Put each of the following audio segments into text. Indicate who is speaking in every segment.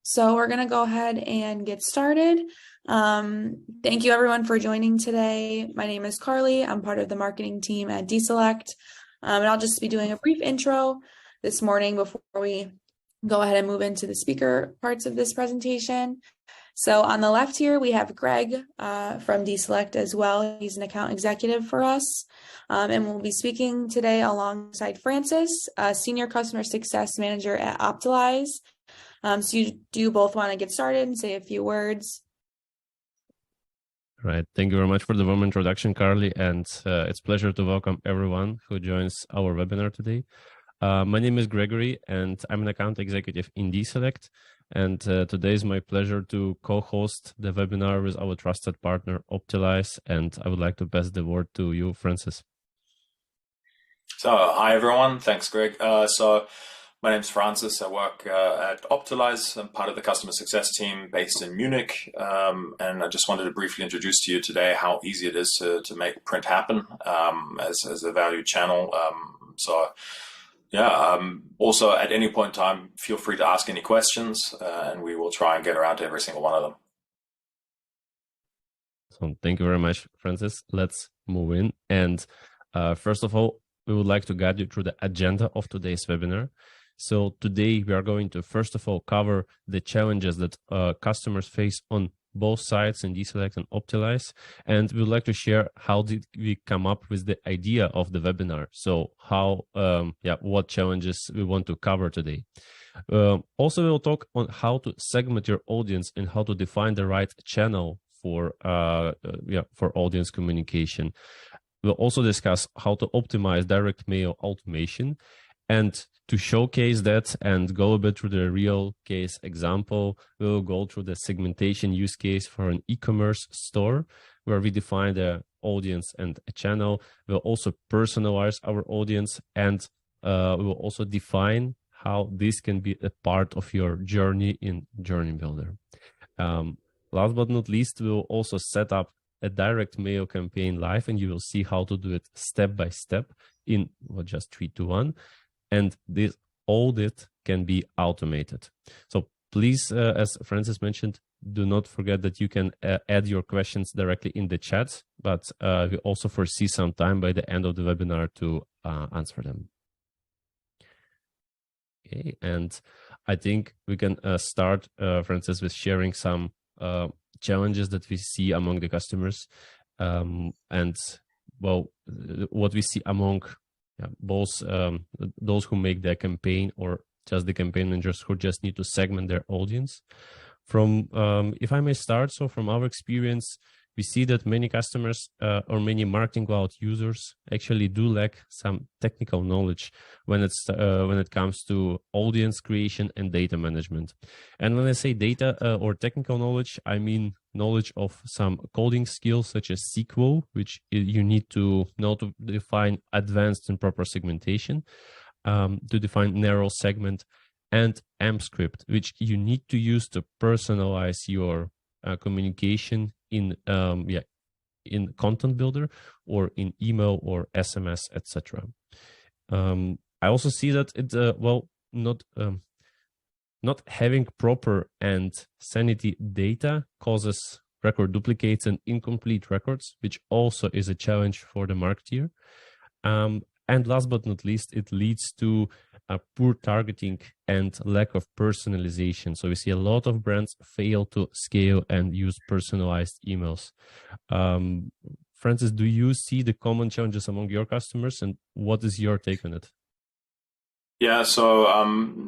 Speaker 1: So we're going to go ahead and get started. Thank you everyone for joining today. My name is Carly. I'm part of the marketing team at DESelect. And I'll just be doing a brief intro this morning before we go ahead and move into the speaker parts of this presentation. So on the left here, we have Greg from DESelect as well. He's an account executive for us. And we'll be speaking today alongside Francis, Senior Customer Success Manager at optimise. So you do both want to get started and say a few words?
Speaker 2: Right. Thank you very much for the warm introduction, Carly. And it's a pleasure to welcome everyone who joins our webinar today. My name is Gregory, and I'm an account executive in DESelect. And today is my pleasure to co-host the webinar with our trusted partner, optimise. And I would like to pass the word to you, Francis.
Speaker 3: So, hi, everyone. Thanks, Greg. My name's Francis. I work at optimise. I'm part of the customer success team based in Munich. And I just wanted to briefly introduce to you today how easy it is to make print happen as a valued channel. Also, at any point in time, feel free to ask any questions and we will try and get around to every single one of them.
Speaker 2: So thank you very much, Francis. Let's move in. And first of all, we would like to guide you through the agenda of today's webinar. So today we are going to, first of all, cover the challenges that customers face on both sides in DESelect and optimise. And we would like to share how did we come up with the idea of the webinar. So what challenges we want to cover today. Also, we will talk on how to segment your audience and how to define the right channel for audience communication. We'll also discuss how to optimize direct mail automation. And to showcase that and go a bit through the real case example, we'll go through the segmentation use case for an e-commerce store where we define the audience and a channel. We'll also personalize our audience, and we will also define how this can be a part of your journey in Journey Builder. Last but not least, we'll also set up a direct mail campaign live, and you will see how to do it step by step in just 3, 2, 1. And this audit can be automated. So please, as Francis mentioned, do not forget that you can add your questions directly in the chat, but we also foresee some time by the end of the webinar to answer them. Okay, and I think we can start, Francis, with sharing some challenges that we see among the customers, what we see among both those who make their campaign or just the campaign managers who just need to segment their audience. If I may start, so from our experience, we see that many customers or many Marketing Cloud users actually do lack some technical knowledge when it comes to audience creation and data management. And when I say data or technical knowledge, I mean knowledge of some coding skills such as SQL, which you need to know to define advanced and proper segmentation, to define narrow segment, and AMP script, which you need to use to personalize your communication in Content Builder or in email or SMS, etc. I also see that not having proper and sanity data causes record duplicates and incomplete records, which also is a challenge for the marketer. And last but not least, it leads to poor targeting and lack of personalization. So we see a lot of brands fail to scale and use personalized emails. Francis, do you see the common challenges among your customers, and what is your take on it?
Speaker 3: Yeah, so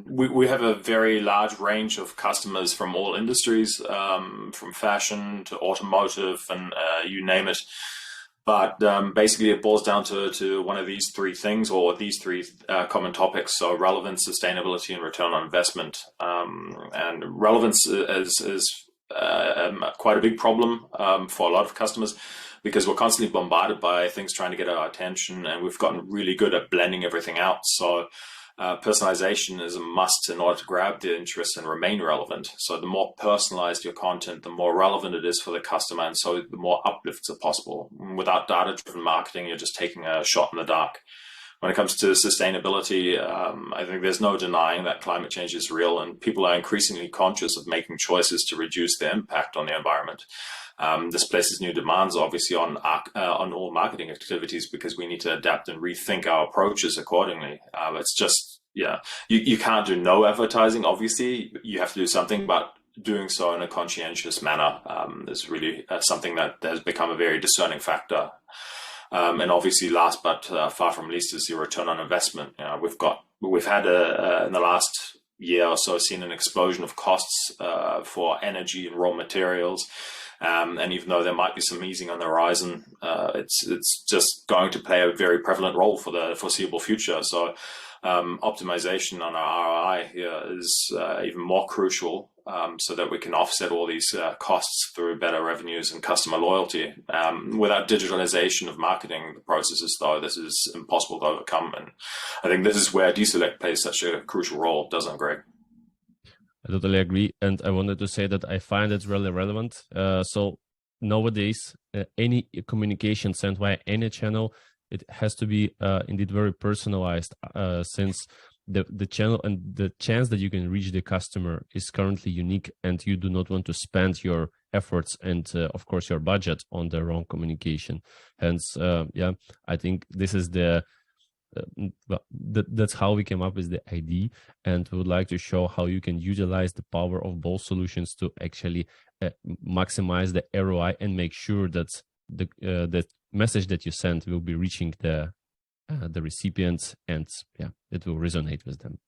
Speaker 3: we have a very large range of customers from all industries, from fashion to automotive and you name it. But basically, it boils down to one of these three things, or these three common topics. So relevance, sustainability, and return on investment. And relevance is quite a big problem for a lot of customers, because we're constantly bombarded by things trying to get our attention, and we've gotten really good at blending everything out. So personalization is a must in order to grab the interest and remain relevant. So the more personalized your content, the more relevant it is for the customer, and so the more uplifts are possible. Without data-driven marketing, you're just taking a shot in the dark. when it comes to sustainability, I think there's no denying that climate change is real, and people are increasingly conscious of making choices to reduce their impact on the environment. This places new demands, obviously, on all marketing activities, because we need to adapt and rethink our approaches accordingly. It's just, you can't do no advertising. Obviously, you have to do something, but doing so in a conscientious manner is really something that has become a very discerning factor. And obviously, last but far from least, is the return on investment. We've had in the last year or so seen an explosion of costs for energy and raw materials. And even though there might be some easing on the horizon, it's just going to play a very prevalent role for the foreseeable future. So optimization on our ROI here is even more crucial, so that we can offset all these costs through better revenues and customer loyalty. Without digitalization of marketing processes, though, this is impossible to overcome. And I think this is where DESelect plays such a crucial role, doesn't it, Greg?
Speaker 2: I totally agree, and I wanted to say that I find it really relevant. So nowadays, any communication sent via any channel, it has to be indeed very personalized, since the channel and the chance that you can reach the customer is currently unique, and you do not want to spend your efforts and of course your budget on the wrong communication. Hence, I think this is that's how we came up with the idea, and we would like to show how you can utilize the power of both solutions to actually maximize the ROI and make sure that the message that you send will be reaching the recipients, and it will resonate with them.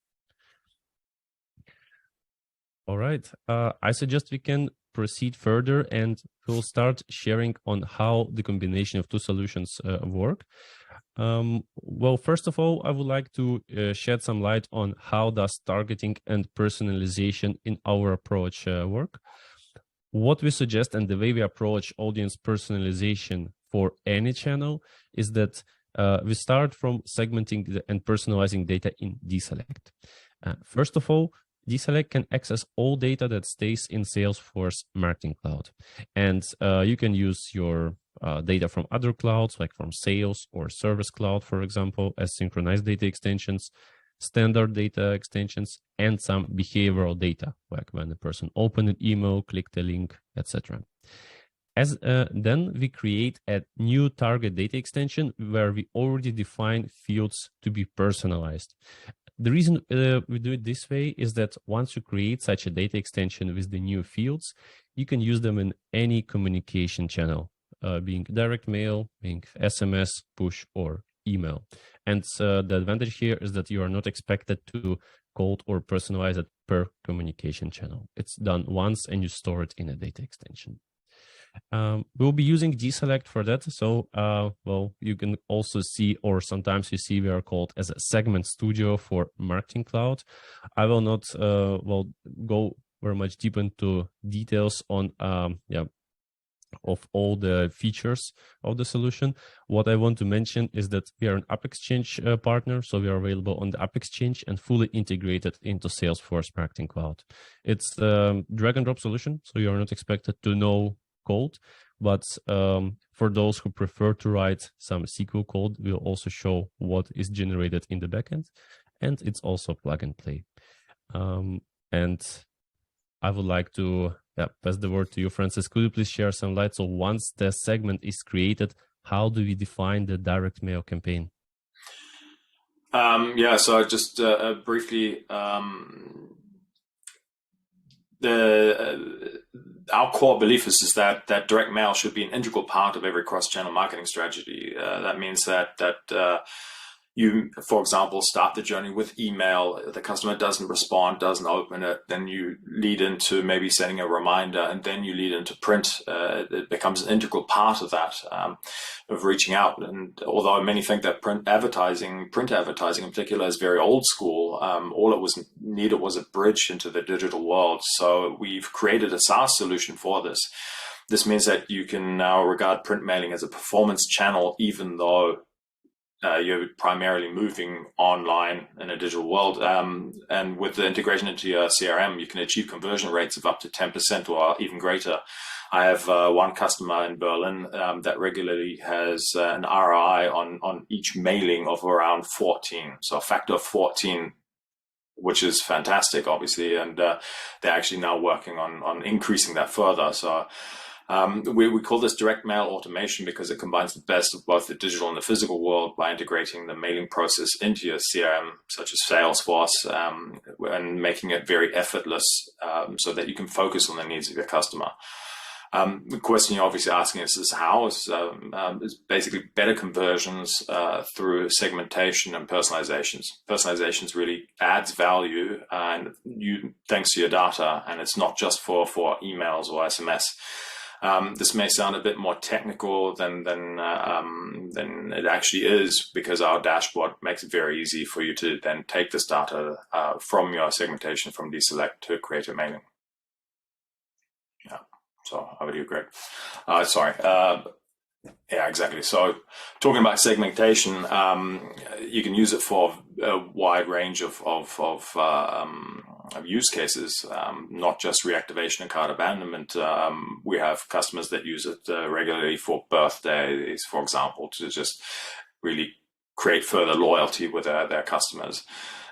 Speaker 2: All right, I suggest we can proceed further, and we'll start sharing on how the combination of two solutions work. Well, first of all, I would like to shed some light on how does targeting and personalization in our approach work. What we suggest and the way we approach audience personalization for any channel is that we start from segmenting and personalizing data in DESelect. First of all, DESelect can access all data that stays in Salesforce Marketing Cloud. And you can use your data from other clouds, like from Sales or Service Cloud, for example, as synchronized data extensions, standard data extensions, and some behavioral data, like when the person opened an email, clicked a link, etc. Then we create a new target data extension where we already define fields to be personalized. The reason we do it this way is that once you create such a data extension with the new fields, you can use them in any communication channel, being direct mail, being SMS, push, or email. And the advantage here is that you are not expected to code or personalize it per communication channel. It's done once and you store it in a data extension. We'll be using DESelect for that. So, well, you can also see, or sometimes you see, we are called as a segment studio for Marketing Cloud. I will not, go very much deep into details on, of all the features of the solution. What I want to mention is that we are an AppExchange partner, so we are available on the AppExchange and fully integrated into Salesforce Marketing Cloud. It's a drag and drop solution, so you are not expected to know code, but for those who prefer to write some SQL code, we'll also show what is generated in the backend, and it's also plug and play. And I would like to pass the word to you, Francis. Could you please share some light? So once the segment is created, how do we define the direct mail campaign?
Speaker 3: So just briefly, our core belief is that direct mail should be an integral part of every cross-channel marketing strategy. That means that you, for example, start the journey with email. The customer doesn't respond, doesn't open it. Then you lead into maybe sending a reminder, and then you lead into print. It becomes an integral part of that, of reaching out. And although many think that print advertising in particular, is very old school, all it was needed was a bridge into the digital world. So we've created a SaaS solution for this. This means that you can now regard print mailing as a performance channel, even though you're primarily moving online in a digital world. And with the integration into your CRM, you can achieve conversion rates of up to 10% or even greater. I have one customer in Berlin that regularly has an ROI on each mailing of around 14. So a factor of 14, which is fantastic, obviously. And they're actually now working on increasing that further. So we call this direct mail automation because it combines the best of both the digital and the physical world by integrating the mailing process into your CRM, such as Salesforce, and making it very effortless so that you can focus on the needs of your customer. The question you're obviously asking is how is basically better conversions through segmentation and personalizations. Personalizations really adds value and thanks to your data, and it's not just for emails or SMS. This may sound a bit more technical than it actually is, because our dashboard makes it very easy for you to then take this data from your segmentation from DESelect to create a mailing. Yeah. So how would you, Greg? Sorry. Yeah, exactly. So talking about segmentation, you can use it for a wide range of use cases, not just reactivation and cart abandonment. We have customers that use it regularly for birthdays, for example, to just really create further loyalty with their customers.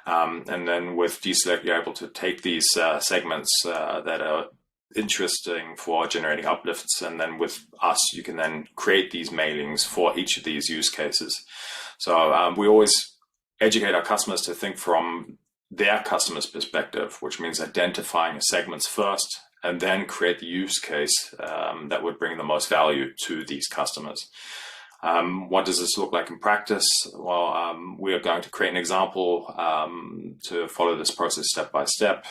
Speaker 3: And then with DESelect, you're able to take these segments that are interesting for generating uplifts, and then with us you can then create these mailings for each of these use cases. So we always educate our customers to think from their customer's perspective, which means identifying segments first and then create the use case that would bring the most value to these customers. What does this look like in practice? Well, we are going to create an example to follow this process step by step.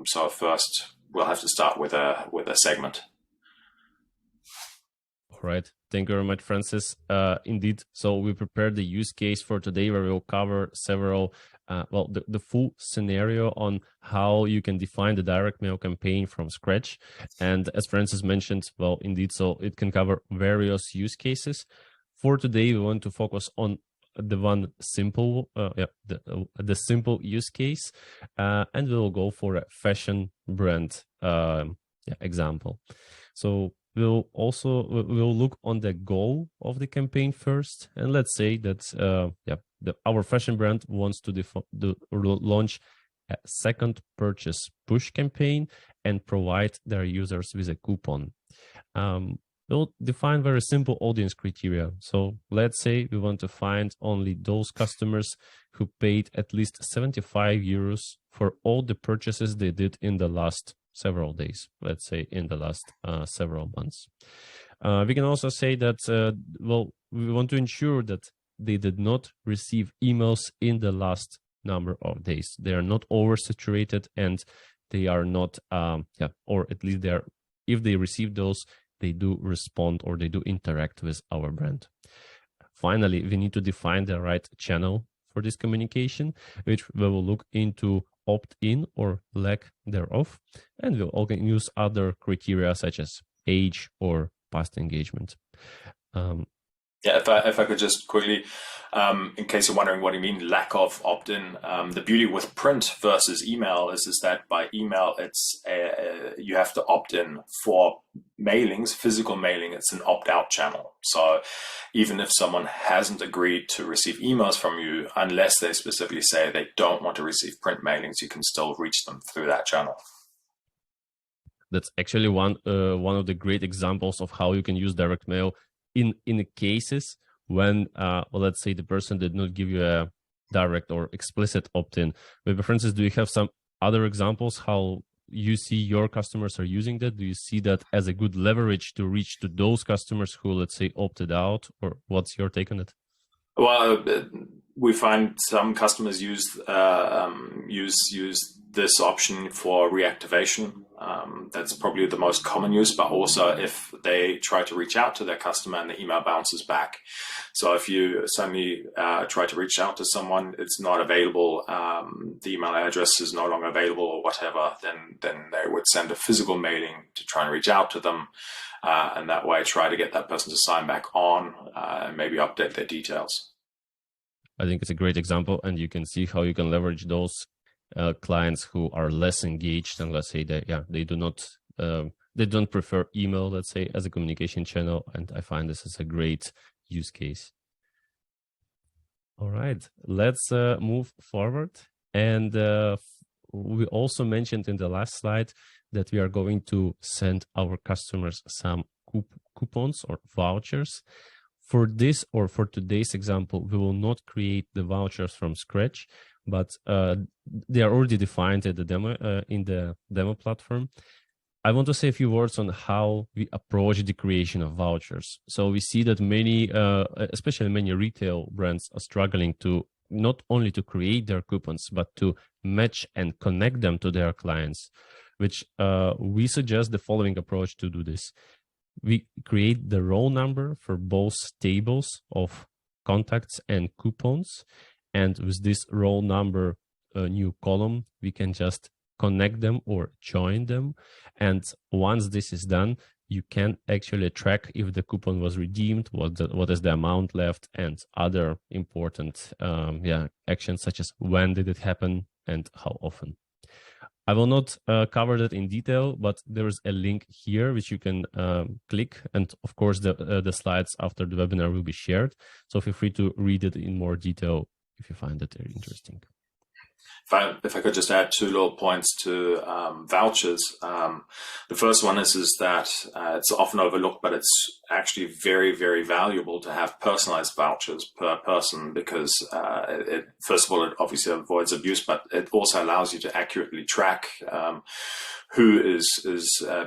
Speaker 3: So first, we'll have to start with a segment.
Speaker 2: All right. Thank you very much, Francis. Indeed. So we prepared the use case for today where we'll cover several, the full scenario on how you can define the direct mail campaign from scratch. And as Francis mentioned, well, indeed, so it can cover various use cases. For today, we want to focus on the one simple, the simple use case, and we'll go for a fashion brand example. So we'll look on the goal of the campaign first, and let's say that our fashion brand wants to launch a second purchase push campaign and provide their users with a coupon. We'll define very simple audience criteria. So let's say we want to find only those customers who paid at least 75 euros for all the purchases they did in the last several days, let's say in the last several months. We can also say that, we want to ensure that they did not receive emails in the last number of days. They are not oversaturated, and they are not, or at least they are, if they receive those, they do respond or they do interact with our brand. Finally, we need to define the right channel for this communication, which we will look into opt-in or lack thereof, and we'll also use other criteria such as age or past engagement.
Speaker 3: If I could just quickly, in case you're wondering what you mean, lack of opt-in, the beauty with print versus email is that by email, it's you have to opt in. For mailings, physical mailing, it's an opt-out channel. So even if someone hasn't agreed to receive emails from you, unless they specifically say they don't want to receive print mailings, you can still reach them through that channel.
Speaker 2: That's actually one of the great examples of how you can use direct mail in cases when, let's say the person did not give you a direct or explicit opt-in. Maybe, Francis, do you have some other examples how you see your customers are using that? Do you see that as a good leverage to reach to those customers who, let's say, opted out, or what's your take on it?
Speaker 3: Well, we find some customers use this option for reactivation. That's probably the most common use, but also if they try to reach out to their customer and the email bounces back. So if you suddenly try to reach out to someone, it's not available, the email address is no longer available or whatever, then they would send a physical mailing to try and reach out to them, and that way try to get that person to sign back on and maybe update their details.
Speaker 2: I think it's a great example, and you can see how you can leverage those clients who are less engaged, and let's say they do not they don't prefer email, let's say, as a communication channel. And I find this is a great use case. All right, let's move forward. And we also mentioned in the last slide that we are going to send our customers some coupons or vouchers. For this, or for today's example, we will not create the vouchers from scratch, but they are already defined in the demo platform. I want to say a few words on how we approach the creation of vouchers. So we see that many, especially many retail brands, are struggling to not only to create their coupons, but to match and connect them to their clients, which we suggest the following approach to do this. We create the row number for both tables of contacts and coupons. And with this row number new column, we can just connect them or join them. And once this is done, you can actually track if the coupon was redeemed, what is the amount left, and other important actions such as when did it happen and how often. I will not cover that in detail, but there is a link here which you can click. And of course, the slides after the webinar will be shared. So feel free to read it in more detail if you find it very interesting.
Speaker 3: If I could just add two little points to vouchers. The first one is that it's often overlooked, but it's actually very, very valuable to have personalized vouchers per person, because first of all, it obviously avoids abuse, but it also allows you to accurately track who is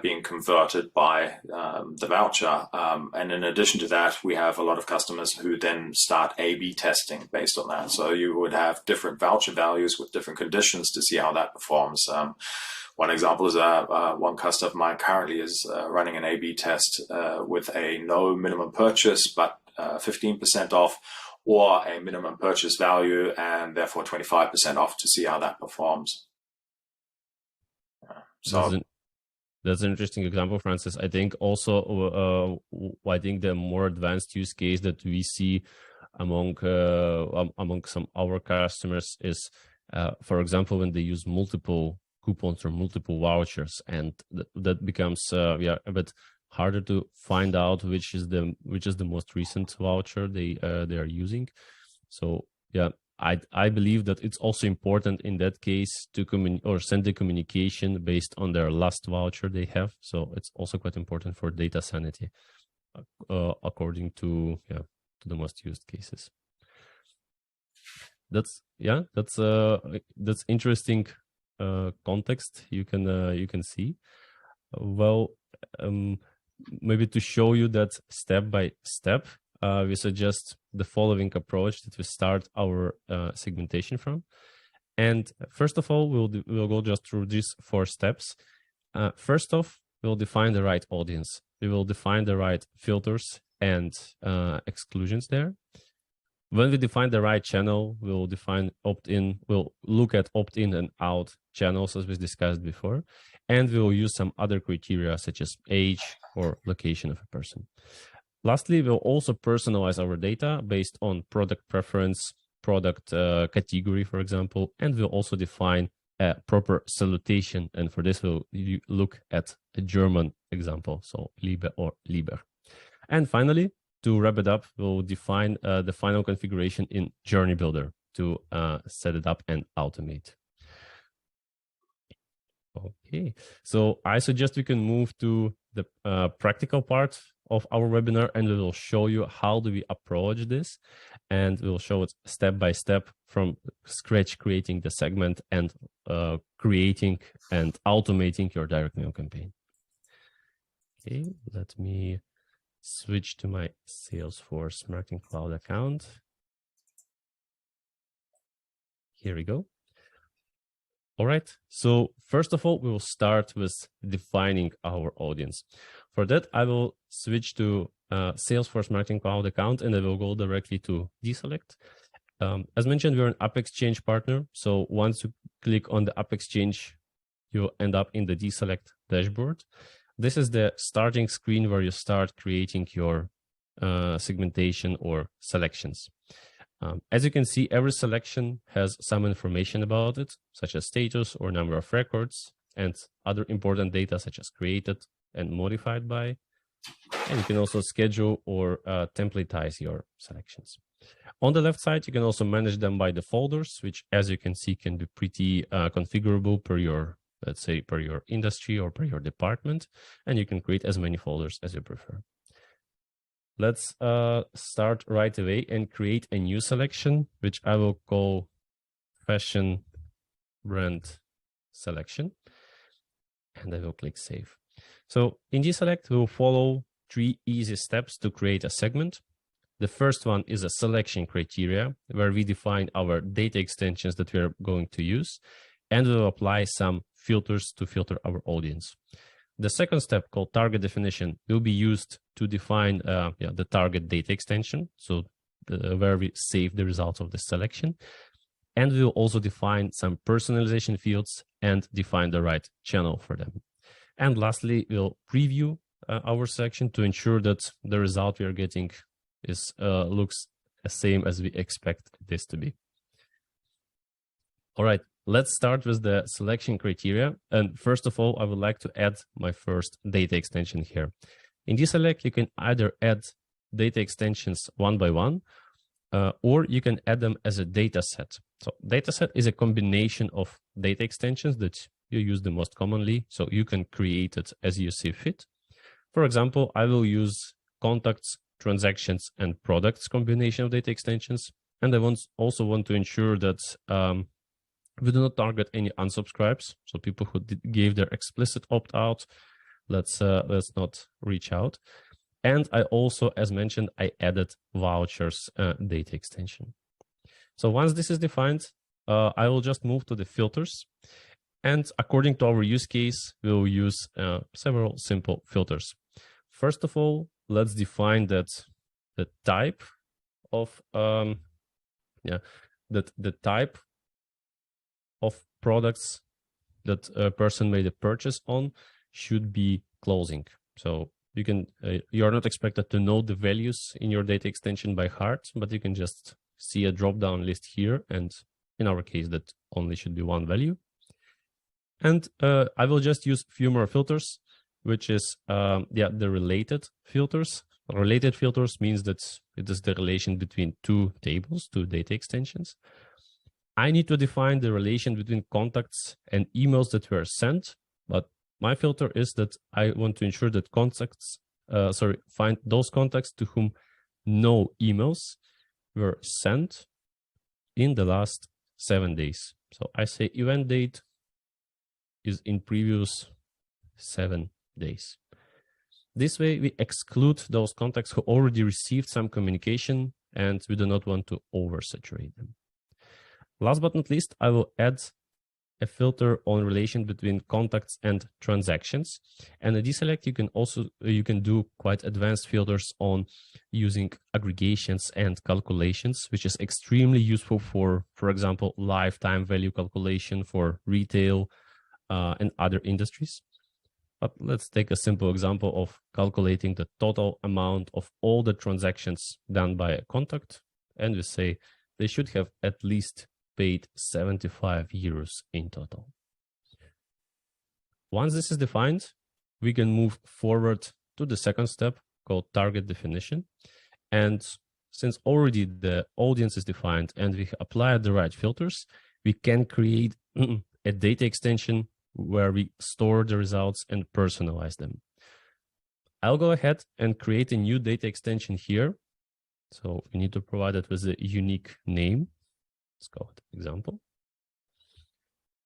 Speaker 3: being converted by the voucher. And in addition to that, we have a lot of customers who then start A/B testing based on that. So you would have different voucher values with different conditions to see how that performs. One example is one customer of mine currently is running an A/B test with a no minimum purchase, but 15% off, or a minimum purchase value and therefore 25% off, to see how that performs.
Speaker 2: That's an interesting example, Francis. I think also, I think the more advanced use case that we see among some our customers is, for example, when they use multiple coupons or multiple vouchers, and that becomes a bit harder to find out which is the most recent voucher they are using. So yeah. I believe that it's also important in that case to send the communication based on their last voucher they have. So it's also quite important for data sanity, according to the most used cases. That's interesting context you can see. Well, maybe to show you that step by step, we suggest the following approach that we start our segmentation from. And first of all, we'll go just through these 4 steps. First off, we'll define the right audience. We will define the right filters and exclusions there. When we define the right channel, we'll define opt-in. We'll look at opt-in and out channels, as we discussed before. And we'll use some other criteria such as age or location of a person. Lastly, we'll also personalize our data based on product preference, product category, for example, and we'll also define a proper salutation. And for this, we'll look at a German example, so Liebe or Lieber. And finally, to wrap it up, we'll define the final configuration in Journey Builder to set it up and automate. Okay, so I suggest we can move to the practical part of our webinar, and we will show you how do we approach this, and we'll show it step by step from scratch, creating the segment and creating and automating your direct mail campaign. Okay, let me switch to my Salesforce Marketing Cloud account. Here we go. All right, so first of all, we will start with defining our audience. For that, I will switch to Salesforce Marketing Cloud account, and I will go directly to DESelect. As mentioned, we're an AppExchange partner. So once you click on the AppExchange, you'll end up in the DESelect dashboard. This is the starting screen where you start creating your segmentation or selections. As you can see, every selection has some information about it, such as status or number of records, and other important data such as created and modified by. And you can also schedule or templatize your selections. On the left side, you can also manage them by the folders, which, as you can see, can be pretty configurable per your, let's say, per your industry or per your department, and you can create as many folders as you prefer. Let's start right away and create a new selection, which I will call fashion brand selection, and I will click save. So in DESelect, we'll follow 3 easy steps to create a segment. The first one is a selection criteria, where we define our data extensions that we're going to use, and we'll apply some filters to filter our audience. The second step, called target definition, will be used to define the target data extension, so where we save the results of the selection. And we will also define some personalization fields and define the right channel for them. And lastly, we'll preview our selection to ensure that the result we are getting is looks the same as we expect this to be. All right, let's start with the selection criteria. And first of all, I would like to add my first data extension here. In DESelect, you can either add data extensions one by one, or you can add them as a data set. So data set is a combination of data extensions that you use the most commonly, so you can create it as you see fit. For example, I will use contacts, transactions, and products combination of data extensions. And I also want to ensure that we do not target any unsubscribes. So people who gave their explicit opt-out, let's not reach out. And I also, as mentioned, I added vouchers data extension. So once this is defined, I will just move to the filters. And according to our use case, we'll use several simple filters. First of all, let's define that the type of the type of products that a person made a purchase on should be clothing. So you can you are not expected to know the values in your data extension by heart, but you can just see a drop-down list here, and in our case, that only should be one value. And I will just use a few more filters, which is the related filters. Related filters means that it is the relation between two tables, two data extensions. I need to define the relation between contacts and emails that were sent, but my filter is that I want to ensure that find those contacts to whom no emails were sent in the last 7 days. So I say event date is in previous 7 days. This way we exclude those contacts who already received some communication, and we do not want to oversaturate them. Last but not least, I will add a filter on relation between contacts and transactions. And in DESelect, you can do quite advanced filters on using aggregations and calculations, which is extremely useful for example, lifetime value calculation for retail and other industries. But let's take a simple example of calculating the total amount of all the transactions done by a contact. And we say they should have at least paid 75 euros in total. Once this is defined, we can move forward to the second step called target definition. And since already the audience is defined and we applied the right filters, we can create a data extension where we store the results and personalize them. I'll go ahead and create a new data extension here. So we need to provide it with a unique name. Let's go with example.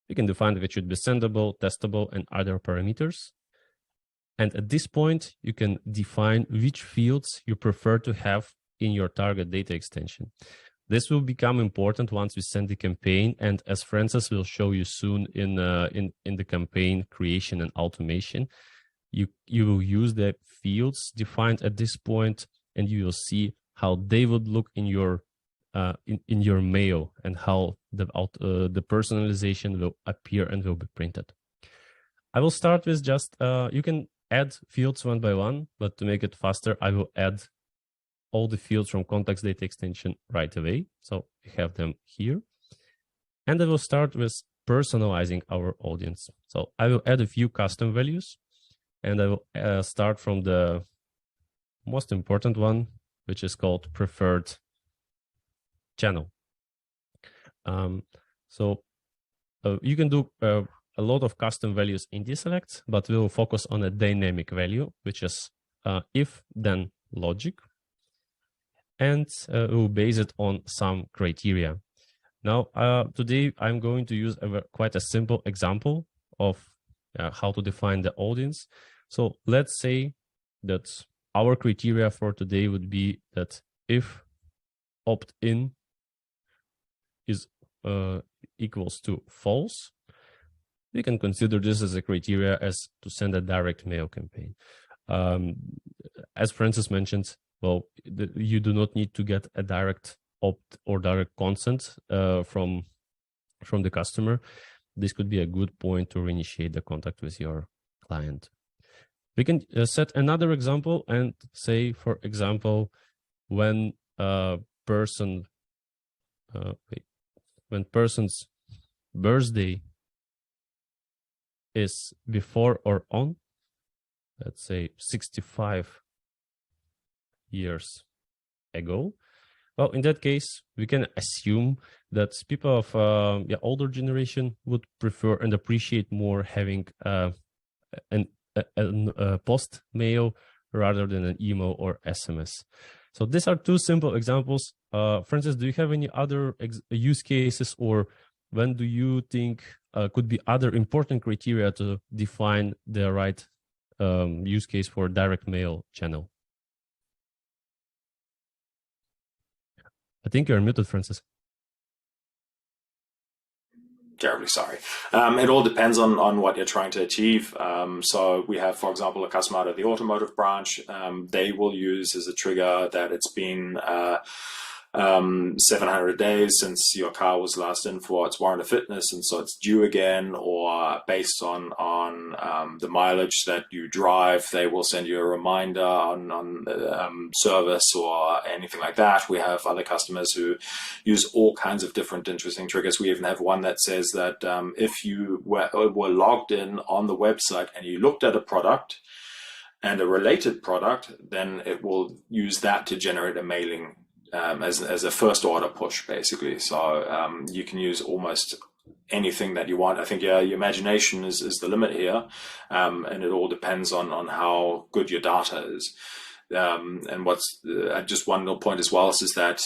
Speaker 2: We can define if it should be sendable, testable, and other parameters. And at this point, you can define which fields you prefer to have in your target data extension. This will become important once we send the campaign, and as Francis will show you soon in the campaign creation and automation, you will use the fields defined at this point, and you will see how they would look in your mail and how the personalization will appear and will be printed. I will start with just you can add fields one by one, but to make it faster, I will add all the fields from context data extension right away. So we have them here. And I will start with personalizing our audience. So I will add a few custom values, and I will start from the most important one, which is called preferred channel. You can do a lot of custom values in DESelect, but we will focus on a dynamic value, which is if then logic, and we will base it on some criteria. Now, today I'm going to use quite a simple example of how to define the audience. So let's say that our criteria for today would be that if opt-in is equals to false, we can consider this as a criteria as to send a direct mail campaign. As Francis mentioned, well, you do not need to get a direct opt or direct consent from the customer. This could be a good point to reinitiate the contact with your client. We can set another example and say, for example, when person's birthday is before or on, let's say 65 years ago. Well, in that case, we can assume that people of older generation would prefer and appreciate more having a post mail rather than an email or SMS. So these are two simple examples. Francis, do you have any other use cases, or when do you think could be other important criteria to define the right use case for direct mail channel? I think you're muted, Francis.
Speaker 3: Terribly sorry. It all depends on what you're trying to achieve. So we have, for example, a customer out of the automotive branch. They will use as a trigger that it's been 700 days since your car was last in for its warrant of fitness, and so it's due again, or based on the mileage that you drive, they will send you a reminder on service or anything like that. We have other customers who use all kinds of different interesting triggers. We even have one that says that if you were logged in on the website and you looked at a product and a related product, then it will use that to generate a mailing as a first order push, basically. So you can use almost anything that you want. I think your imagination is the limit here, and it all depends on how good your data is. And what's just one little point as well is that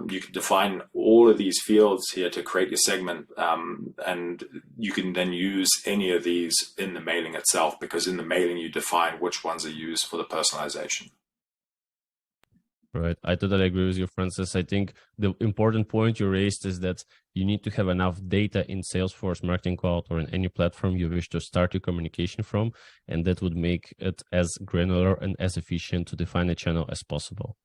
Speaker 3: you can define all of these fields here to create your segment, and you can then use any of these in the mailing itself, because in the mailing you define which ones are used for the personalization.
Speaker 2: Right. I totally agree with you, Francis. I think the important point you raised is that you need to have enough data in Salesforce, Marketing Cloud, or in any platform you wish to start your communication from, and that would make it as granular and as efficient to define a channel as possible.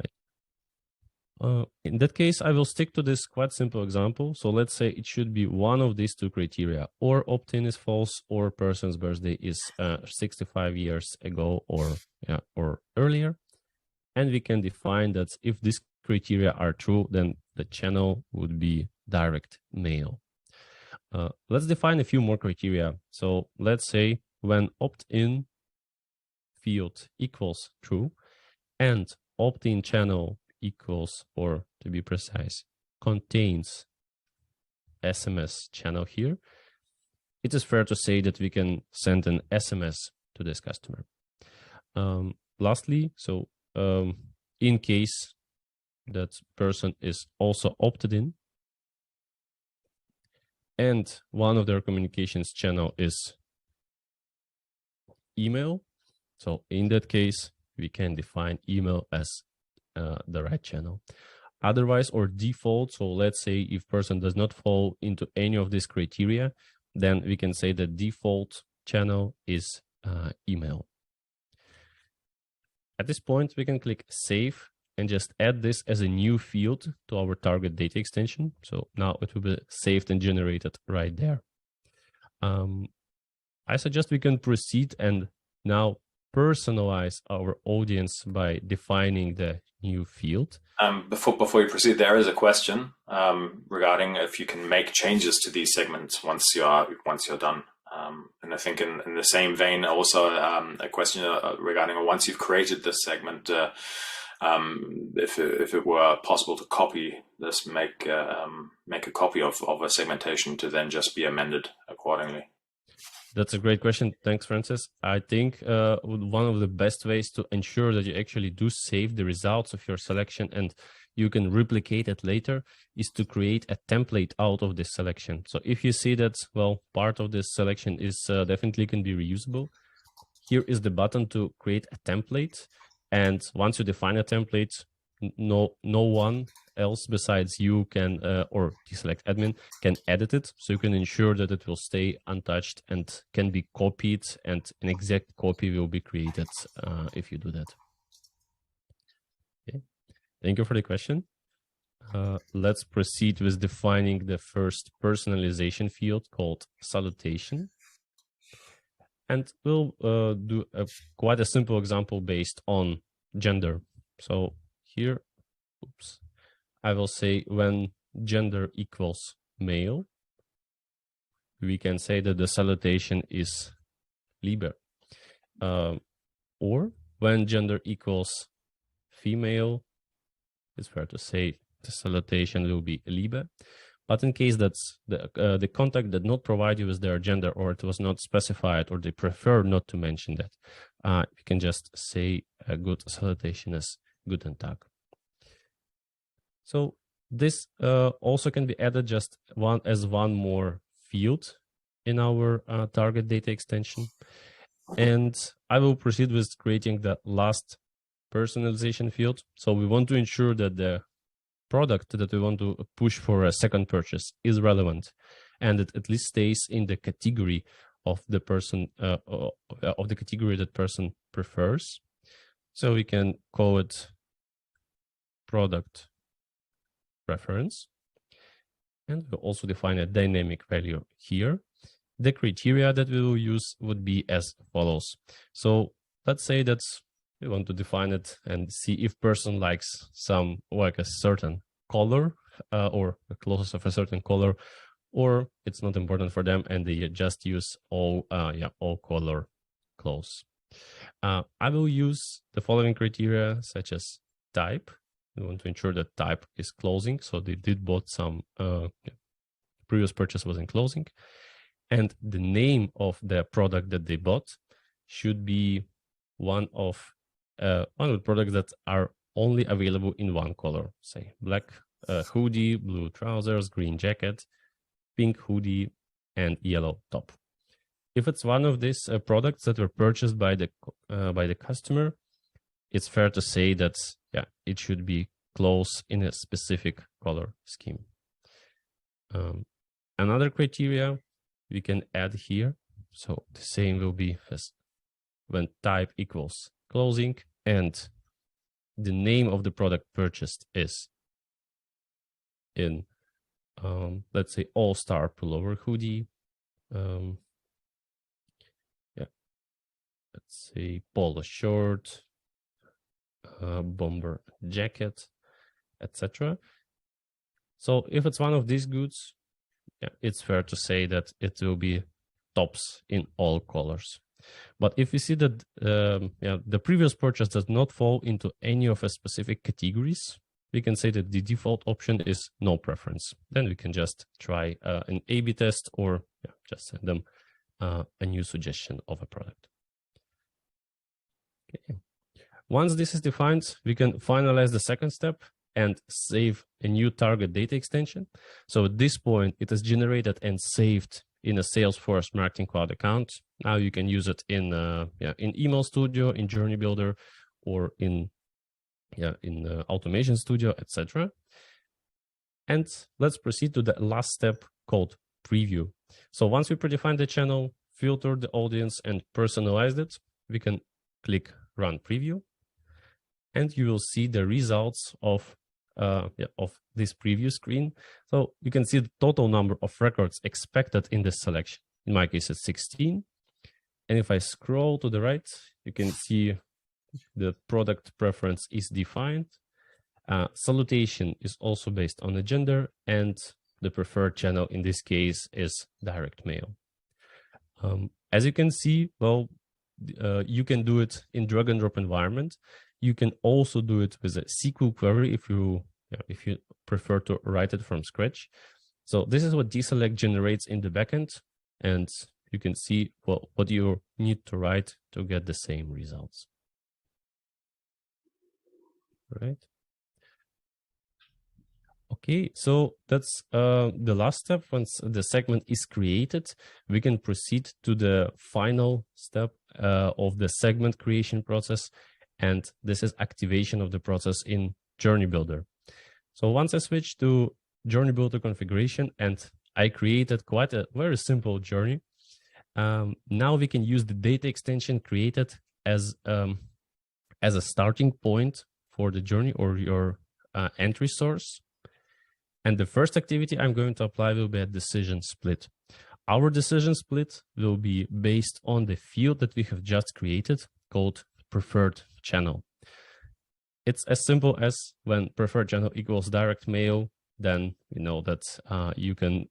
Speaker 2: Right. In that case, I will stick to this quite simple example. So let's say it should be one of these two criteria: or opt-in is false, or person's birthday is 65 years ago or earlier. And we can define that if these criteria are true, then the channel would be direct mail. Let's define a few more criteria. So let's say when opt-in field equals true and opt-in channel equals, or to be precise, contains SMS channel here, it is fair to say that we can send an SMS to this customer. Lastly, so in case that person is also opted in and one of their communications channel is email, so in that case, we can define email as the right channel. Otherwise, or default, so let's say if person does not fall into any of these criteria, then we can say the default channel is email. At this point, we can click Save and just add this as a new field to our target data extension. So now it will be saved and generated right there. I suggest we can proceed and now personalize our audience by defining the new field.
Speaker 3: Before you proceed, there is a question regarding if you can make changes to these segments once you're done. And I think in the same vein, also a question regarding once you've created this segment, if it were possible to copy this, make a copy of a segmentation to then just be amended accordingly.
Speaker 2: That's a great question. Thanks, Francis. I think one of the best ways to ensure that you actually do save the results of your selection and you can replicate it later is to create a template out of this selection. So if you see that, well, part of this selection is definitely can be reusable, here is the button to create a template. And once you define a template, no one else besides you can, or DESelect admin can edit it. So you can ensure that it will stay untouched and can be copied, and an exact copy will be created if you do that. Okay. Thank you for the question. Let's proceed with defining the first personalization field called salutation. And we'll do quite a simple example based on gender. So here, oops, I will say when gender equals male, we can say that the salutation is Liebe. Or when gender equals female, it's fair to say the salutation will be Liebe. But in case that's the contact did not provide you with their gender, or it was not specified, or they prefer not to mention that, you can just say a good salutation as Guten Tag. So this also can be added just one more field in our target data extension. And I will proceed with creating the last personalization field. So we want to ensure that the product that we want to push for a second purchase is relevant, and it at least stays in the category of the person of the category that person prefers. So we can call it product preference, and we'll also define a dynamic value here. The criteria that we will use would be as follows. So let's say that we want to define it and see if person likes a certain color or the closest of a certain color, or it's not important for them and they just use all color clothes. I will use the following criteria such as type. We want to ensure that type is closing, so they did bought some previous purchase was in closing, and the name of the product that they bought should be one of the products that are only available in one color, say black hoodie, blue trousers, green jacket, pink hoodie, and yellow top. If it's one of these products that were purchased by the customer, it's fair to say that it should be close in a specific color scheme. Another criteria we can add here, so the same will be as when type equals closing and the name of the product purchased is in let's say all-star pullover hoodie, let's say polo shirt, bomber jacket, etc. So if it's one of these goods, it's fair to say that it will be tops in all colors. But if we see that the previous purchase does not fall into any of a specific categories, we can say that the default option is no preference. Then we can just try an A/B test, or just send them a new suggestion of a product. Okay. Once this is defined, we can finalize the second step and save a new target data extension. So at this point, it is generated and saved in a Salesforce Marketing Cloud account. Now you can use it in Email Studio, in Journey Builder, or in Automation Studio, etc. And let's proceed to the last step called preview. So once we predefine the channel, filter the audience, and personalize it, we can click Run Preview, and you will see the results of this preview screen. So you can see the total number of records expected in this selection. In my case, it's 16. And if I scroll to the right, you can see the product preference is defined. Salutation is also based on the gender, and the preferred channel in this case is direct mail. As you can see, well, you can do it in drag and drop environment. You can also do it with a SQL query if you prefer to write it from scratch. So this is what DESelect generates in the backend, and you can see what you need to write to get the same results. Right. Okay, so that's the last step. Once the segment is created, we can proceed to the final step of the segment creation process, and this is activation of the process in Journey Builder. So once I switch to Journey Builder configuration, and I created quite a very simple journey, now we can use the data extension created as a starting point for the journey or your entry source. And the first activity I'm going to apply will be a decision split. Our decision split will be based on the field that we have just created called preferred channel. It's as simple as when preferred channel equals direct mail, then you know that you can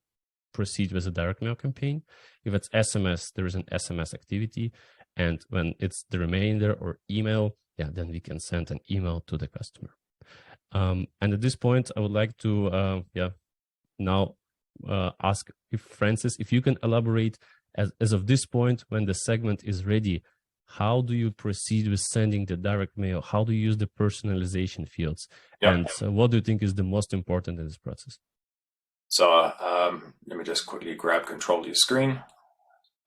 Speaker 2: proceed with a direct mail campaign. If it's SMS, there is an SMS activity. And when it's the remainder or email, yeah, then we can send an email to the customer. And at this point, I would like to now ask if Francis, if you can elaborate as of this point, when the segment is ready, how do you proceed with sending the direct mail? How do you use the personalization fields? And what do you think is the most important in this process?
Speaker 3: So let me just quickly grab control of your screen.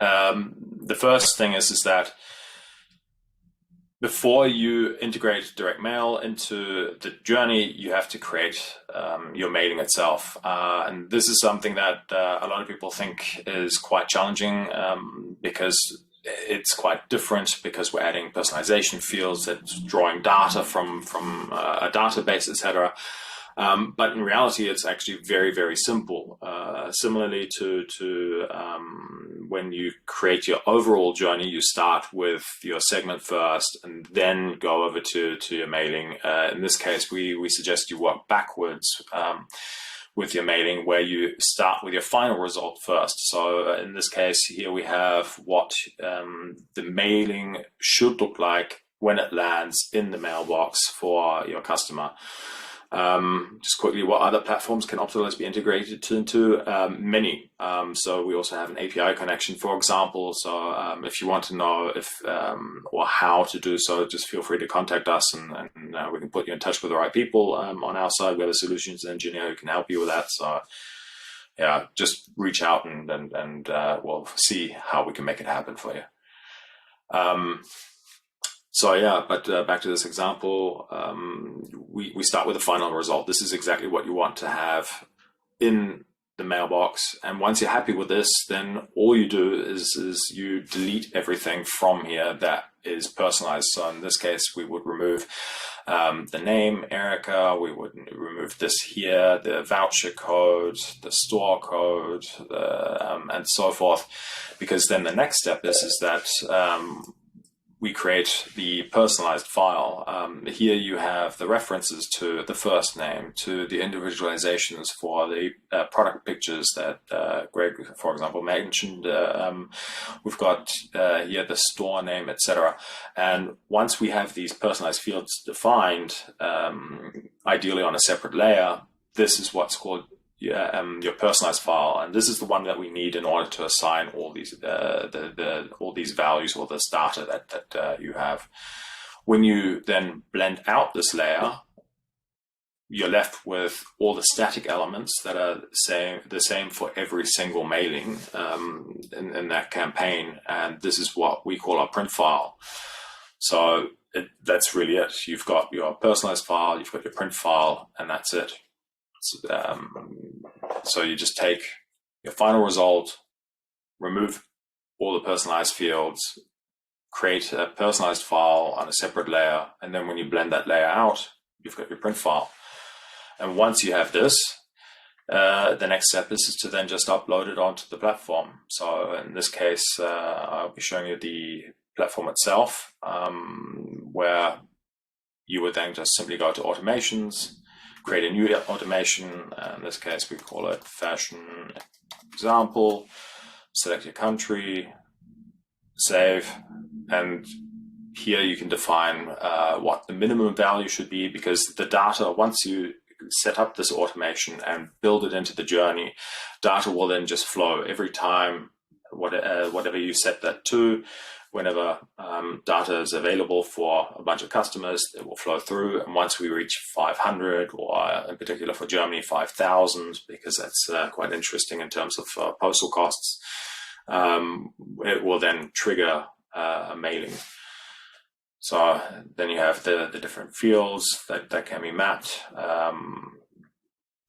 Speaker 3: The first thing is that before you integrate direct mail into the journey, you have to create your mailing itself. And this is something that a lot of people think is quite challenging because it's quite different, because we're adding personalization fields that's drawing data from a database, etc. But in reality, it's actually very, very simple. Similarly to when you create your overall journey, you start with your segment first and then go over to your mailing. In this case, we suggest you work backwards with your mailing, where you start with your final result first. So in this case here, we have what the mailing should look like when it lands in the mailbox for your customer. Just quickly, what other platforms can optimise be integrated into? Many. So we also have an API connection, for example. So if you want to know if or how to do so, just feel free to contact us, and we can put you in touch with the right people. On our side, we have a solutions engineer who can help you with that. So yeah, just reach out and we'll see how we can make it happen for you. So yeah, but back to this example, we start with the final result. This is exactly what you want to have in the mailbox. And once you're happy with this, then all you do is you delete everything from here that is personalized. So in this case, we would remove the name, Erica. We would remove this here, the voucher code, the store code, and so forth. Because then the next step is that we create the personalized file. Here you have the references to the first name, to the individualizations for the product pictures that Greg, for example, mentioned. We've got here the store name, etc. And once we have these personalized fields defined, ideally on a separate layer, this is what's called your personalized file, and this is the one that we need in order to assign all these all these values or this data that you have. When you then blend out this layer, you're left with all the static elements that are the same for every single mailing in that campaign, and this is what we call our print file. So that's really it. You've got your personalized file, you've got your print file, and that's it. So you just take your final result, remove all the personalized fields, create a personalized file on a separate layer, and then when you blend that layer out, you've got your print file. And once you have this, the next step is to then just upload it onto the platform. So in this case, I'll be showing you the platform itself, where you would then just simply go to automations, create a new automation. In this case, we call it fashion example, select your country, save, and here you can define what the minimum value should be, because the data, once you set up this automation and build it into the journey, data will then just flow every time, whatever you set that to. Whenever data is available for a bunch of customers, it will flow through. And once we reach 500, or in particular for Germany, 5,000, because that's quite interesting in terms of postal costs, it will then trigger a mailing. So then you have the different fields that can be mapped,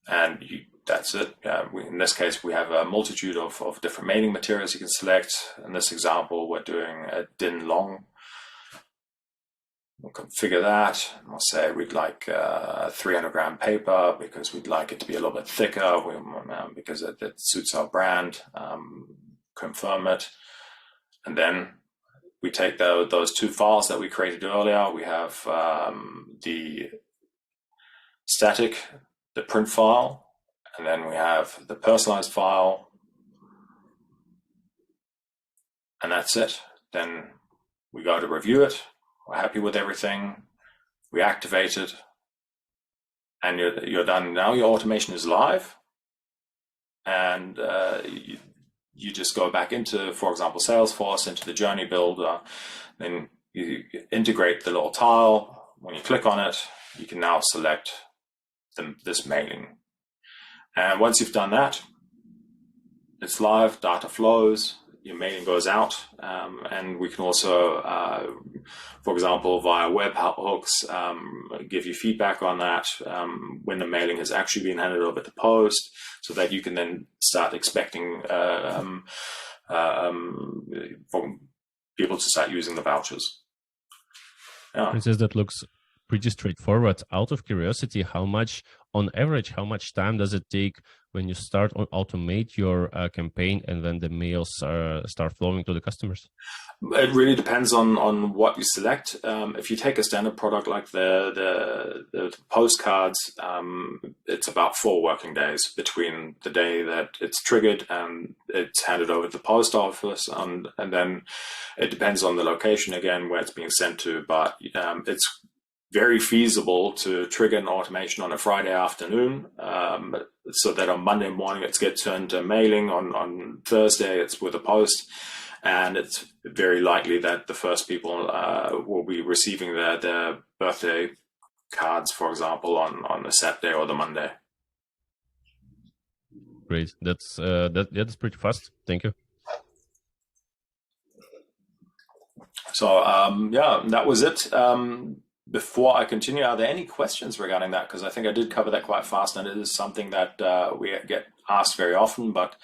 Speaker 3: and that's it. In this case, we have a multitude of different mailing materials you can select. In this example, we're doing a DIN long. We'll configure that. We'll say we'd like 300 gram paper because we'd like it to be a little bit thicker, because it suits our brand. Confirm it. And then we take those two files that we created earlier. We have the static, the print file, and then we have the personalized file, and that's it. Then we go to review it. We're happy with everything. We activate it, and you're done. Now your automation is live, and you just go back into, for example, Salesforce, into the journey builder. Then you integrate the little tile. When you click on it, you can now select this mailing. And once you've done that, it's live, data flows, your mailing goes out, and we can also, for example, via web hooks, give you feedback on that when the mailing has actually been handed over to post, so that you can then start expecting from people to start using the vouchers. Yeah.
Speaker 2: It says that looks pretty straightforward. Out of curiosity, on average, how much time does it take when you start to automate your campaign and then the mails start flowing to the customers?
Speaker 3: It really depends on what you select. If you take a standard product like the postcards, it's about 4 working days between the day that it's triggered and it's handed over to the post office, and then it depends on the location again where it's being sent to. But it's very feasible to trigger an automation on a Friday afternoon, so that on Monday morning it gets turned to mailing, on Thursday it's with a post, and it's very likely that the first people will be receiving their birthday cards, for example, on the Saturday or the Monday.
Speaker 2: Great, that's pretty fast. Thank you.
Speaker 3: So yeah, that was it. Before I continue, are there any questions regarding that? Because I think I did cover that quite fast, and it is something that we get asked very often, but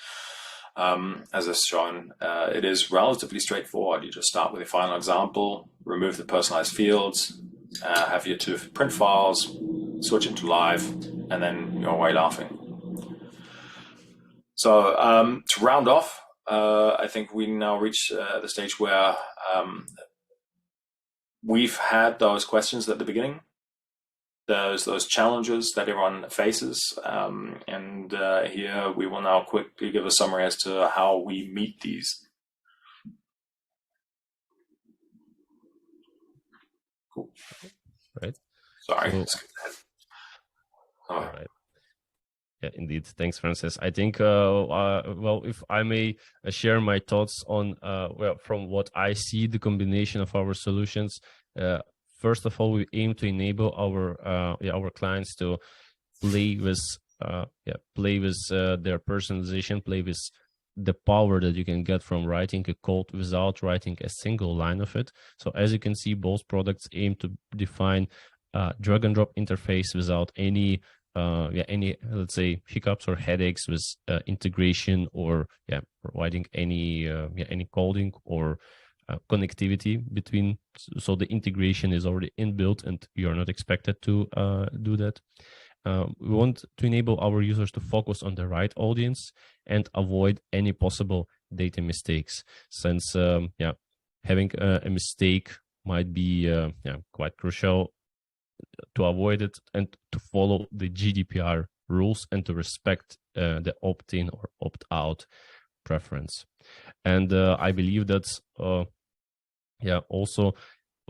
Speaker 3: as is shown, it is relatively straightforward. You just start with your final example, remove the personalized fields, have your 2 print files, switch into live, and then you're away laughing. So to round off, I think we now reach the stage where we've had those questions at the beginning, those challenges that everyone faces, and here we will now quickly give a summary as to how we meet these. Cool.
Speaker 2: Right.
Speaker 3: Sorry.
Speaker 2: All right. Yeah, indeed. Thanks, Francis. I think, well, if I may share my thoughts on, well, from what I see, the combination of our solutions. First of all, we aim to enable our clients to play with their personalization, play with the power that you can get from writing a code without writing a single line of it. So as you can see, both products aim to define drag and drop interface without any let's say hiccups or headaches with integration or providing any coding or connectivity between. So the integration is already inbuilt and you are not expected to do that. We want to enable our users to focus on the right audience and avoid any possible data mistakes, since having a mistake might be quite crucial to avoid it and to follow the GDPR rules and to respect the opt-in or opt-out preference. And I believe that also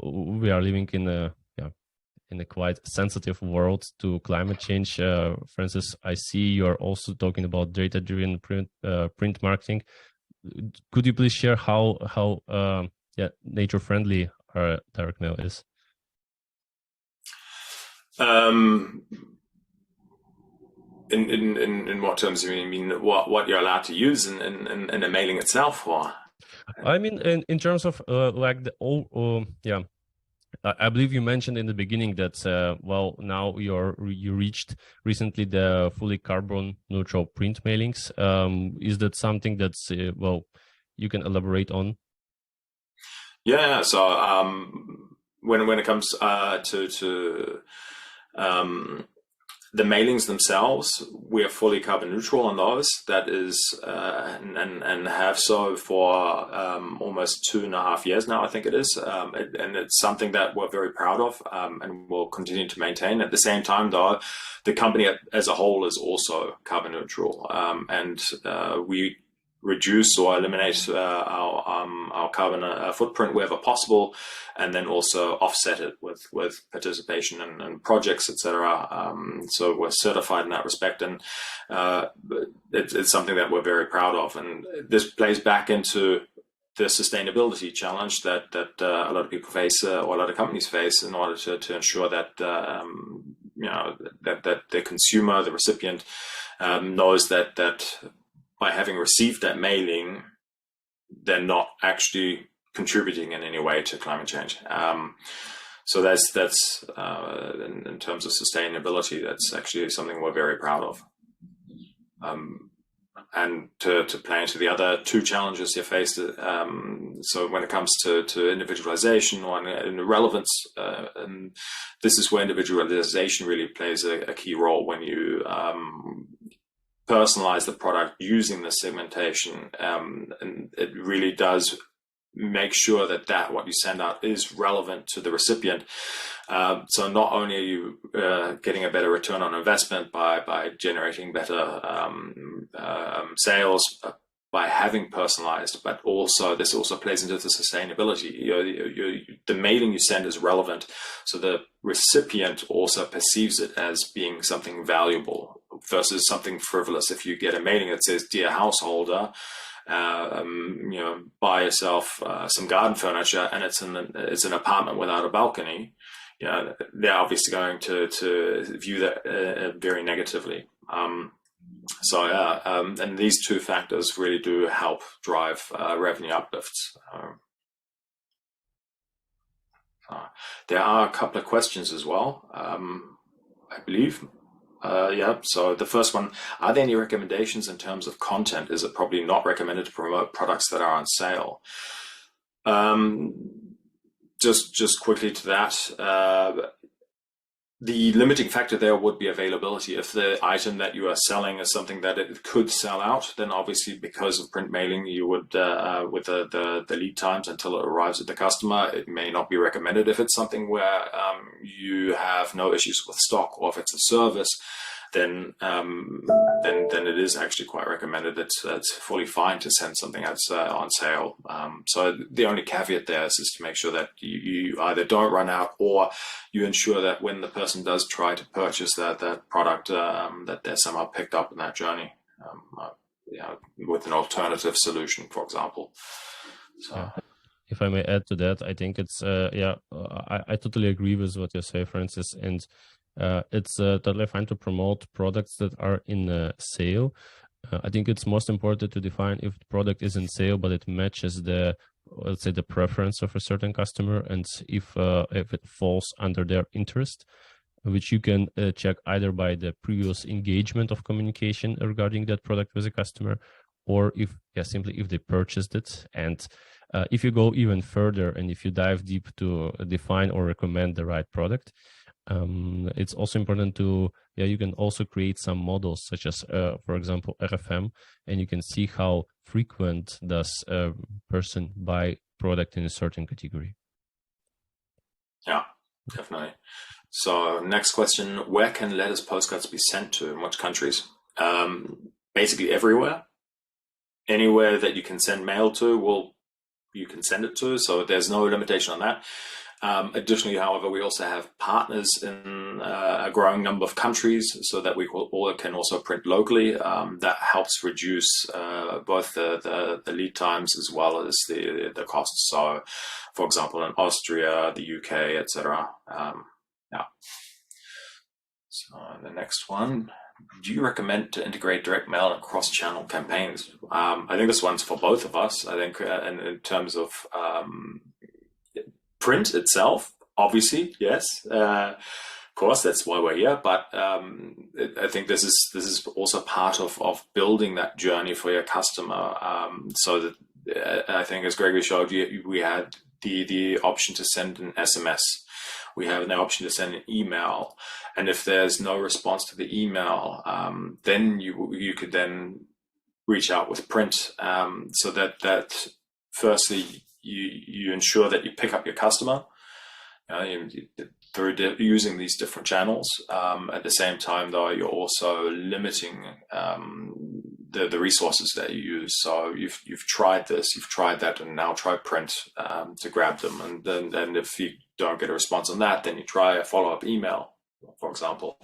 Speaker 2: we are living in a quite sensitive world to climate change. Francis, I see you are also talking about data-driven print marketing. Could you please share how nature-friendly our direct mail is?
Speaker 3: In what terms do you mean? What you're allowed to use in the mailing itself, or?
Speaker 2: I mean, in terms of like the I believe you mentioned in the beginning that now you reached recently the fully carbon neutral print mailings. Is that something that's you can elaborate on?
Speaker 3: Yeah. So when it comes to the mailings themselves, we are fully carbon neutral on those. That is, and have so for almost 2.5 years now, I think it is. And it's something that we're very proud of and will continue to maintain. At the same time, though, the company as a whole is also carbon neutral. And we reduce or eliminate our carbon footprint wherever possible, and then also offset it with participation and projects, etc. So we're certified in that respect, and it's something that we're very proud of. And this plays back into the sustainability challenge that a lot of people face, or a lot of companies face, in order to ensure that that the consumer, the recipient, knows that by having received that mailing, they're not actually contributing in any way to climate change. So that's in terms of sustainability, that's actually something we're very proud of. And to play into the other two challenges you faced, so when it comes to individualization or in relevance, and this is where individualization really plays a key role when you personalize the product using the segmentation, and it really does make sure that what you send out is relevant to the recipient. So not only are you getting a better return on investment by generating better sales by having personalized, but also this also plays into the sustainability. The mailing you send is relevant, so the recipient also perceives it as being something valuable versus something frivolous. If you get a mailing that says, "Dear householder, buy yourself some garden furniture," and it's an apartment without a balcony, they're obviously going to view that very negatively. And these two factors really do help drive revenue uplifts. There are a couple of questions as well, I believe. So the first one: are there any recommendations in terms of content? Is it probably not recommended to promote products that are on sale? Just quickly to that, the limiting factor there would be availability. If the item that you are selling is something that it could sell out, then obviously because of print mailing, you would, with the lead times until it arrives at the customer, it may not be recommended. If it's something where you have no issues with stock, or if it's a service, then it is actually quite recommended. It's fully fine to send something that's on sale. So the only caveat there is to make sure that you either don't run out, or you ensure that when the person does try to purchase that product, that they're somehow picked up in that journey, with an alternative solution, for example. So.
Speaker 2: If I may add to that, I think it's I totally agree with what you say, Francis, and it's totally fine to promote products that are in sale. I think it's most important to define if the product is in sale, but it matches the, let's say, the preference of a certain customer, and if it falls under their interest, which you can check either by the previous engagement of communication regarding that product with a customer, or if simply if they purchased it. And if you go even further, and if you dive deep to define or recommend the right product, it's also important to, you can also create some models such as, for example, RFM, and you can see how frequent does a person buy product in a certain category.
Speaker 3: Yeah, definitely. So next question, where can letters postcards be sent to, in which countries? Basically everywhere. Anywhere that you can send mail to, you can send it to, so there's no limitation on that. Additionally, however, we also have partners in a growing number of countries so that we can also print locally. That helps reduce both the lead times as well as the costs. So, for example, in Austria, the UK, etc. Yeah. So the next one. Do you recommend to integrate direct mail and cross-channel campaigns? I think this one's for both of us. I think in terms of print itself, obviously, yes. Of course, that's why we're here. But I think this is also part of building that journey for your customer. So that I think, as Gregory showed you, we had the option to send an SMS. We have the option to send an email, and if there's no response to the email, then you could then reach out with print, so that firstly you ensure that you pick up your customer through using these different channels. At the same time, though, you're also limiting the resources that you use. So you've tried this, you've tried that, and now try print to grab them. And then if you don't get a response on that, then you try a follow-up email, for example.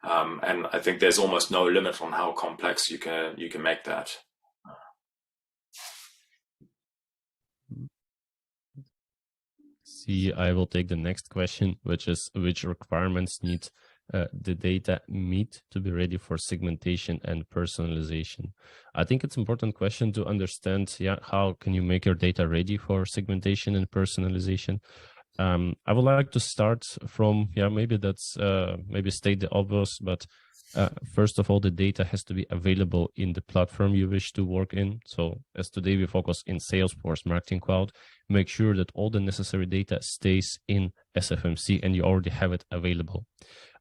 Speaker 3: And I think there's almost no limit on how complex you can make that.
Speaker 2: See, I will take the next question, which is which requirements need the data meet to be ready for segmentation and personalization? I think it's an important question to understand, how can you make your data ready for segmentation and personalization? I would like to start from, maybe state the obvious, but first of all, the data has to be available in the platform you wish to work in. So as today we focus in Salesforce Marketing Cloud, make sure that all the necessary data stays in SFMC and you already have it available.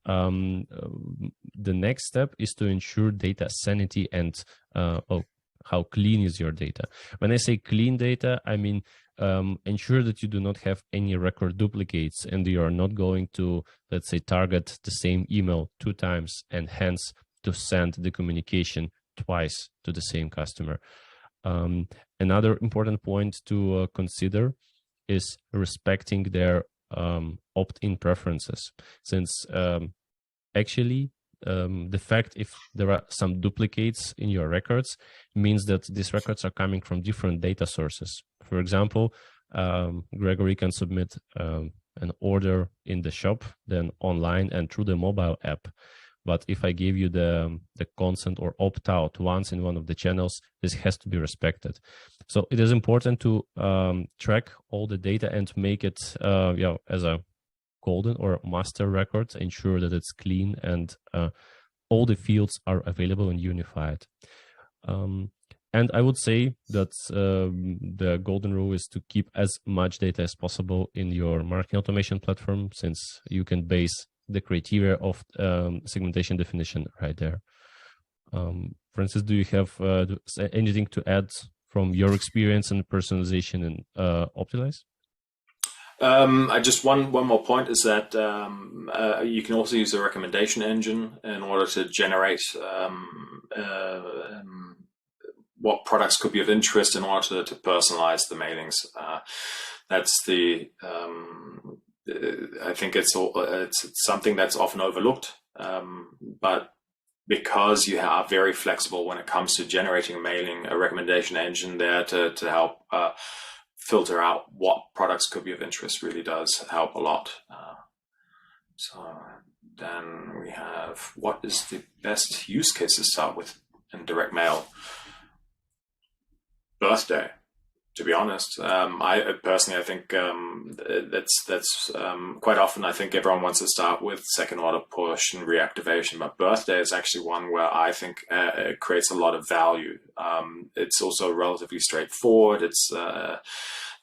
Speaker 2: The next step is to ensure data sanity and how clean is your data. When I say clean data, I mean ensure that you do not have any record duplicates and you are not going to, let's say, target the same email 2 times and hence to send the communication twice to the same customer. Another important point to consider is respecting their opt-in preferences, since actually the fact if there are some duplicates in your records means that these records are coming from different data sources. For example, Gregory can submit an order in the shop, then online and through the mobile app. But if I give you the consent or opt out once in one of the channels, this has to be respected. So it is important to track all the data and make it as a golden or master record, ensure that it's clean and all the fields are available and unified. And I would say that the golden rule is to keep as much data as possible in your marketing automation platform, since you can base the criteria of segmentation definition right there. Francis, do you have anything to add from your experience in personalization and optimize?
Speaker 3: I just one more point is that you can also use a recommendation engine in order to generate what products could be of interest in order to personalize the mailings. That's the I think it's something that's often overlooked, but because you are very flexible when it comes to generating a mailing, a recommendation engine there to help filter out what products could be of interest really does help a lot. So then we have, what is the best use case to start with in direct mail? Birthday, to be honest. I personally, I think that's quite often, I think everyone wants to start with second order push and reactivation, but birthday is actually one where I think it creates a lot of value. It's also relatively straightforward. It's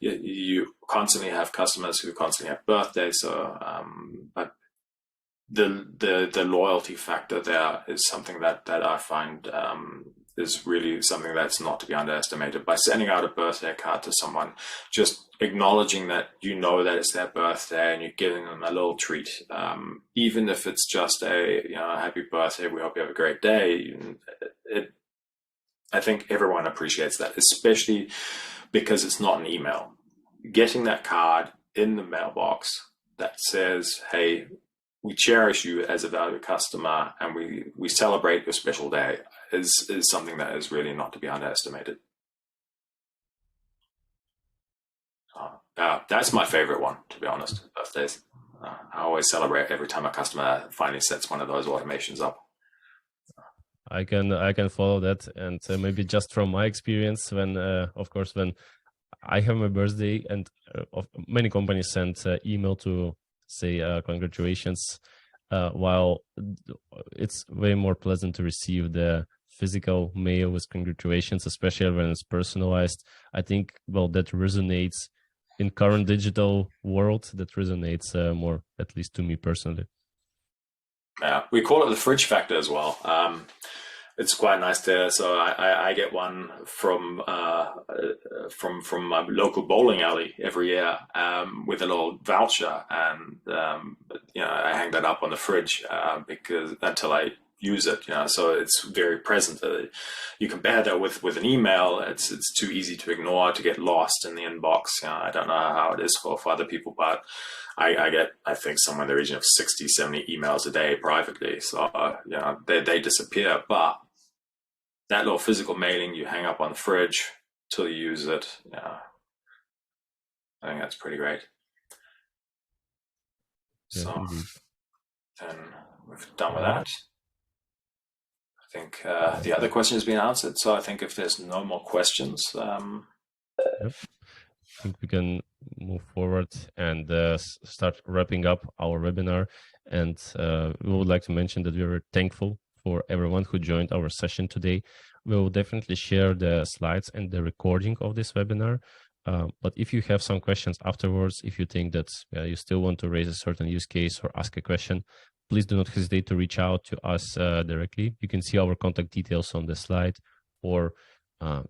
Speaker 3: you constantly have customers who constantly have birthdays, so but the loyalty factor there is something that I find is really something that's not to be underestimated. By sending out a birthday card to someone, just acknowledging that you know that it's their birthday and you're giving them a little treat, even if it's just a happy birthday, we hope you have a great day. I think everyone appreciates that, especially because it's not an email. Getting that card in the mailbox that says, hey, we cherish you as a valued customer and we celebrate your special day is something that is really not to be underestimated. That's my favorite one, to be honest, birthdays. I always celebrate every time a customer finally sets one of those automations up.
Speaker 2: I can follow that, and maybe just from my experience, when of course when I have my birthday, and many companies send email to say congratulations, while it's way more pleasant to receive the physical mail with congratulations, especially when it's personalized. I think, well, that resonates in current digital world. That resonates more, at least to me personally.
Speaker 3: Yeah, we call it the fridge factor as well. It's quite nice to. So I get one from my local bowling alley every year with a little voucher, and I hang that up on the fridge because until I use it, so it's very present. You compare that with an email, it's too easy to ignore, to get lost in the inbox. I don't know how it is for other people, but I get, I think, somewhere in the region of 60, 70 emails a day privately. So, they disappear. But that little physical mailing you hang up on the fridge till you use it, I think that's pretty great.
Speaker 2: Yeah,
Speaker 3: so
Speaker 2: indeed.
Speaker 3: then we've done with that. I think the other question has been answered. So I think if there's no more questions,
Speaker 2: Yep. I think we can move forward and start wrapping up our webinar. And we would like to mention that we are thankful for everyone who joined our session today. We will definitely share the slides and the recording of this webinar. But if you have some questions afterwards, if you think that you still want to raise a certain use case or ask a question, please do not hesitate to reach out to us directly. You can see our contact details on the slide, or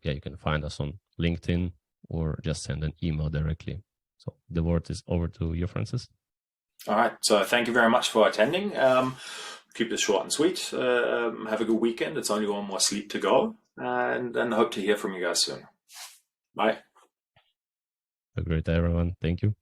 Speaker 2: you can find us on LinkedIn, or just send an email directly. So the word is over to you, Francis.
Speaker 3: All right. So thank you very much for attending. Keep this short and sweet. Have a good weekend. It's only one more sleep to go, and hope to hear from you guys soon. Bye.
Speaker 2: Have a great day, everyone. Thank you.